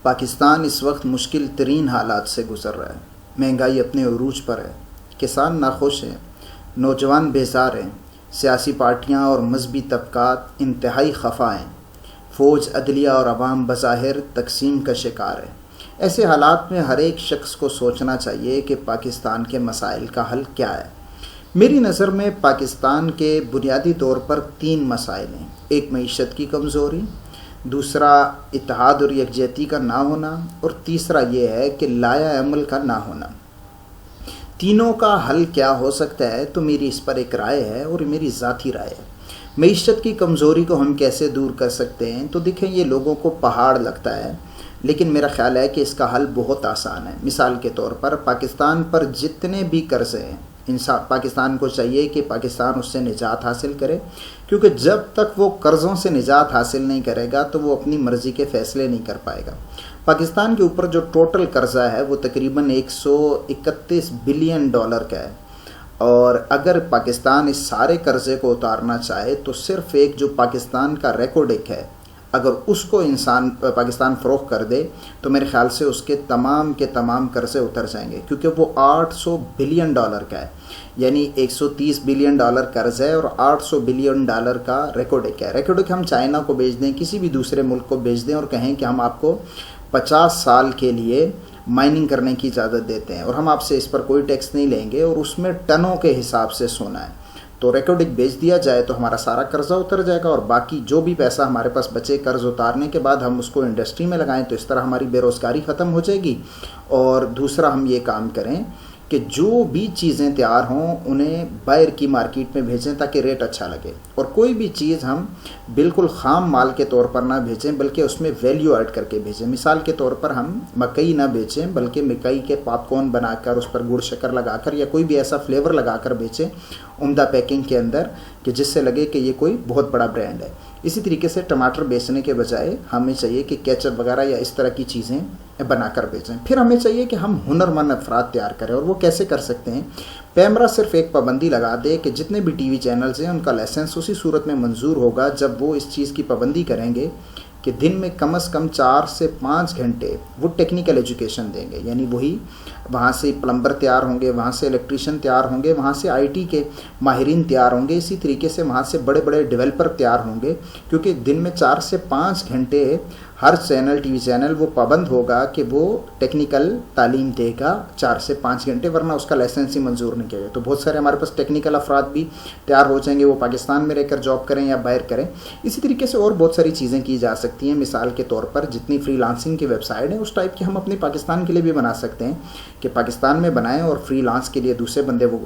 پاکستان اس وقت مشکل ترین حالات سے گزر رہا ہے۔ مہنگائی اپنے عروج پر ہے، کسان ناخوش ہیں، نوجوان بیزار ہیں، سیاسی پارٹیاں اور مذہبی طبقات انتہائی خفا ہیں، فوج، عدلیہ اور عوام بظاہر تقسیم کا شکار ہے۔ ایسے حالات میں ہر ایک شخص کو سوچنا چاہیے کہ پاکستان کے مسائل کا حل کیا ہے۔ میری نظر میں پاکستان کے بنیادی طور پر 3 مسائل ہیں۔ ایک معیشت کی کمزوری، دوسرا اتحاد اور یکجہتی کا نہ ہونا، اور تیسرا یہ ہے کہ لائحہ عمل کا نہ ہونا۔ تینوں کا حل کیا ہو سکتا ہے تو میری اس پر ایک رائے ہے اور میری ذاتی رائے ہے۔ معیشت کی کمزوری کو ہم کیسے دور کر سکتے ہیں تو دیکھیں، یہ لوگوں کو پہاڑ لگتا ہے، لیکن میرا خیال ہے کہ اس کا حل بہت آسان ہے۔ مثال کے طور پر پاکستان پر جتنے بھی قرضے ہیں، پاکستان کو چاہیے کہ پاکستان اس سے نجات حاصل کرے، کیونکہ جب تک وہ قرضوں سے نجات حاصل نہیں کرے گا تو وہ اپنی مرضی کے فیصلے نہیں کر پائے گا۔ پاکستان کے اوپر جو ٹوٹل قرضہ ہے وہ تقریباً $131 بلین کا ہے، اور اگر پاکستان اس سارے قرضے کو اتارنا چاہے تو صرف ایک جو پاکستان کا ریکارڈ ایک ہے، اگر اس کو پاکستان فروخت کر دے تو میرے خیال سے اس کے تمام قرضے اتر جائیں گے، کیونکہ وہ $800 بلین کا ہے، یعنی $130 بلین قرض ہے اور $800 بلین کا ریکارڈ ایک ہے۔ ریکارڈ ایک ہم چائنا کو بیچ دیں، کسی بھی دوسرے ملک کو بیچ دیں اور کہیں کہ ہم آپ کو 50 سال کے لیے مائننگ کرنے کی اجازت دیتے ہیں اور ہم آپ سے اس پر کوئی ٹیکس نہیں لیں گے، اور اس میں ٹنوں کے حساب سے سونا ہے، تو ریکارڈ ایک بیچ دیا جائے تو ہمارا سارا قرضہ اتر جائے گا، اور باقی جو بھی پیسہ ہمارے پاس بچے قرض اتارنے کے بعد ہم اس کو انڈسٹری میں لگائیں تو اس طرح ہماری بے روزگاری ختم ہو جائے گی۔ اور دوسرا ہم یہ کام کریں کہ جو بھی چیزیں تیار ہوں انہیں باہر کی مارکیٹ میں بھیجیں تاکہ ریٹ اچھا لگے، اور کوئی بھی چیز ہم بالکل خام مال کے طور پر نہ بھیجیں بلکہ اس میں ویلیو ایڈ کر کے بھیجیں۔ مثال کے طور پر ہم مکئی نہ بیچیں بلکہ مکئی کے پاپ کارن بنا کر اس پر گڑ شکر لگا کر یا کوئی بھی ایسا فلیور لگا کر بیچیں عمدہ پیکنگ کے اندر کہ جس سے لگے کہ یہ کوئی بہت بڑا برانڈ ہے۔ اسی طریقے سے ٹماٹر بیچنے کے بجائے ہمیں چاہیے کہ کیچپ وغیرہ یا اس طرح کی چیزیں بنا کر بیچیں۔ پھر ہمیں چاہیے کہ ہم ہنرمند افراد تیار کریں، اور وہ کیسے کر سکتے ہیں؟ پیمرا صرف ایک پابندی لگا دے کہ جتنے بھی ٹی وی چینلز ہیں ان کا لائسنس اسی صورت میں منظور ہوگا جب وہ اس چیز کی پابندی کریں گے کہ دن میں کم از کم 4 سے 5 گھنٹے وہ ٹیکنیکل ایجوکیشن دیں گے، یعنی وہی وہاں سے پلمبر تیار ہوں گے، وہاں سے الیکٹریشین تیار ہوں گے، وہاں سے آئی ٹی کے ماہرین تیار ہوں گے، اسی طریقے سے وہاں سے بڑے بڑے ڈیولپر تیار ہوں گے، کیونکہ دن میں 4 سے 5 گھنٹے ہر چینل ٹی وی چینل وہ پابند ہوگا کہ وہ ٹیکنیکل تعلیم دے گا 4 سے 5 گھنٹے، ورنہ اس کا لائسنس ہی منظور نہیں کیا گیا۔ تو بہت سارے ہمارے پاس ٹیکنیکل افراد بھی تیار ہو جائیں گے، وہ پاکستان میں رہ کر جاب کریں یا باہر کریں۔ اسی طریقے سے اور بہت ساری چیزیں کی جا سکتی ہیں۔ مثال کے طور پر جتنی فری لانسنگ کی ویب سائٹ ہیں اس ٹائپ کی ہم اپنے پاکستان کے لیے بھی بنا سکتے ہیں کہ پاکستان میں بنائیں اور فری لانس کے لیے دوسرے بندے وہ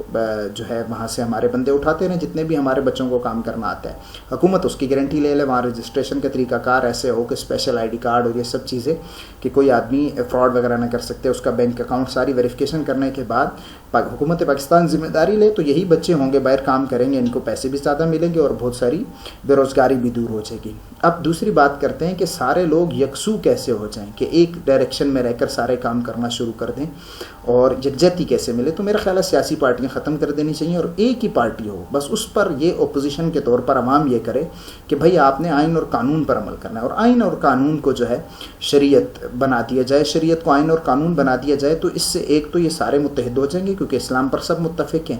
جو ہے وہاں سے ہمارے بندے اٹھاتے رہیں جتنے بھی ہمارے بچوں کو کام کرنا آتا ہے۔ حکومت اس کی گارنٹی لے لے، وہاں رجسٹریشن کا طریقہ کار ایسے ہو کہ اسپیشل آئی ڈی کارڈ اور یہ سب چیزیں کہ کوئی آدمی فراڈ وغیرہ نہ کر سکتے، اس کا بینک اکاؤنٹ ساری ویریفیکیشن کرنے کے بعد حکومت پاکستان ذمہ داری لے تو یہی بچے ہوں گے باہر کام کریں گے، ان کو پیسے بھی زیادہ ملیں گے اور بہت ساری بے روزگاری بھی دور ہو جائے گی۔ اب دوسری بات کرتے ہیں کہ سارے لوگ یکسو کیسے ہو جائیں، کہ ایک ڈائریکشن میں رہ کر سارے کام کرنا شروع کر دیں اور یکجہتی کیسے ملے۔ تو میرا خیال ہے سیاسی پارٹیاں ختم کر دینی چاہیے اور ایک ہی پارٹی ہو، بس اس پر یہ اپوزیشن کے طور پر عوام یہ کرے کہ بھائی آپ نے آئین اور قانون پر عمل کرنا ہے، اور آئین اور قانون کو جو ہے شریعت بنا دیا جائے، شریعت کو آئین اور قانون بنا دیا جائے، تو اس سے ایک تو یہ سارے متحد ہو جائیں گے کیونکہ اسلام پر سب متفق ہیں،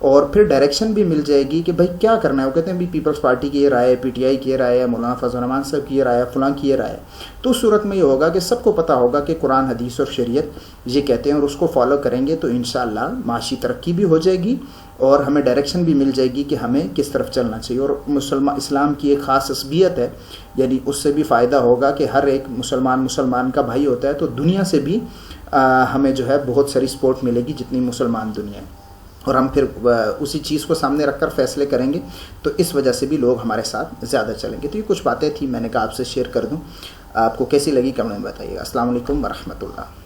اور پھر ڈائریکشن بھی مل جائے گی کہ بھائی کیا کرنا ہے۔ وہ کہتے ہیں بھی پیپلز پارٹی کی یہ رائے ہے، پی ٹی آئی کی یہ رائے ہے، مولانا فضل الرحمان صاحب کی یہ رائے ہے، فلاں کی یہ رائے ہے۔ تو اس صورت میں یہ ہوگا کہ سب کو پتہ ہوگا کہ قرآن حدیث اور شریعت یہ کہتے ہیں، اور اس کو فالو کریں گے تو انشاءاللہ معاشی ترقی بھی ہو جائے گی اور ہمیں ڈائریکشن بھی مل جائے گی کہ ہمیں کس طرف چلنا چاہیے۔ اور اسلام کی ایک خاص عصبیت ہے، یعنی اس سے بھی فائدہ ہوگا کہ ہر ایک مسلمان کا بھائی ہوتا ہے، تو دنیا سے بھی ہمیں جو ہے بہت ساری سپورٹ ملے گی جتنی مسلمان دنیا ہے، اور ہم پھر اسی چیز کو سامنے رکھ کر فیصلے کریں گے، تو اس وجہ سے بھی لوگ ہمارے ساتھ زیادہ چلیں گے۔ تو یہ کچھ باتیں تھیں، میں نے کہا آپ سے شیئر کر دوں۔ آپ کو کیسی لگی کمنٹ میں بتائیے گا۔ السلام علیکم ورحمۃ اللہ۔